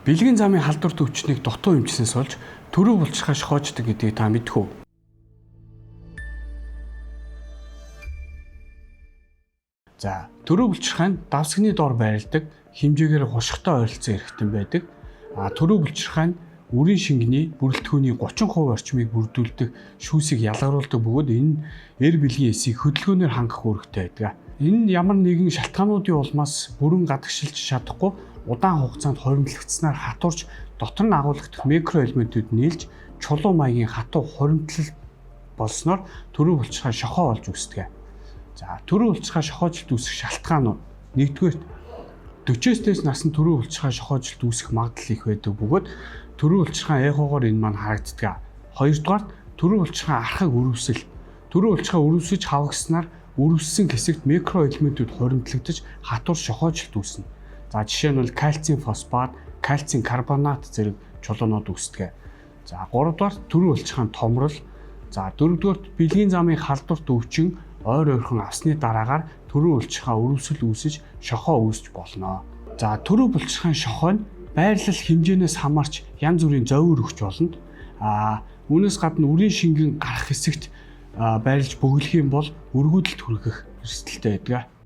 Бэлгийн замын халдвар төвчнийг дутуу эмчснээс олж төрөө булчирхай шохоождог гэдгийг та мэдэх үү? За, төрөө булчирхай нь давсагны доор байрладаг, хэмжээгээр хушигтай ойролцоо эрхтэн байдаг. Төрөө булчирхай нь үрийн шингэний бүрэлдэхүүний 30% орчмыг бүрдүүлдэг шүүсийг ялгаруулдаг бөгөөд энэ нь эр бэлгийн эсийг хөдөлгөөнөөр хангах үүрэгтэй байдаг. Энэ нь ямар нэгэн шалтгаануудын улмаас бүрэн гадагшилж чадахгүй удаан хугацаанд хоримтлагдсанаар хатуурч дотор нь агуулгадах микроэлементүүд нийлж чулуу маягийн хатуу хоримтлал болсноор төрөө булчирхай шохоо болж үүсдэг. За, төрөө булчирхай шохоожилт үүсэх шалтгаанууд: нэгдүгээр 40-с дээш наснд төрөө булчирхай шохоожилт үүсэх магадлал их байдаг бөгөөд төрөө булчирхай эхоогоор энэ маань харагддаг. Хоёрдугаар төрөө булчирхай архаг өрөвсөл. Төрөө булчирхай өрөвсөж хавагснаар өрөвссөн хэсэгт микроэлементүүд хоримтлагдаж хатуур шохоожилт үүснэ. За, жишээ нь бол кальцийн фосфат, кальцийн карбонат зэрэг чулуунууд үүсдэг. За, гуравдугаар төрөө булчирхай томрол. За, дөрөвдүгээр бэлгийн замын халдварт өвчин ойр ойрхон авсны дараагаар төрөө булчирхай өрөвсөл үүсэж шохоо үүсч болно. За, төрөө булчирхай шохоо нь байрлал хэмжээнээс хамаарч янз бүрийн зовир өгч болно. Үүнээс гадна үрийн шингэн гарах хэсэгт байрлаж бөглөх юм бол өргөдөлт хүргэх эрсдэлтэй байдаг.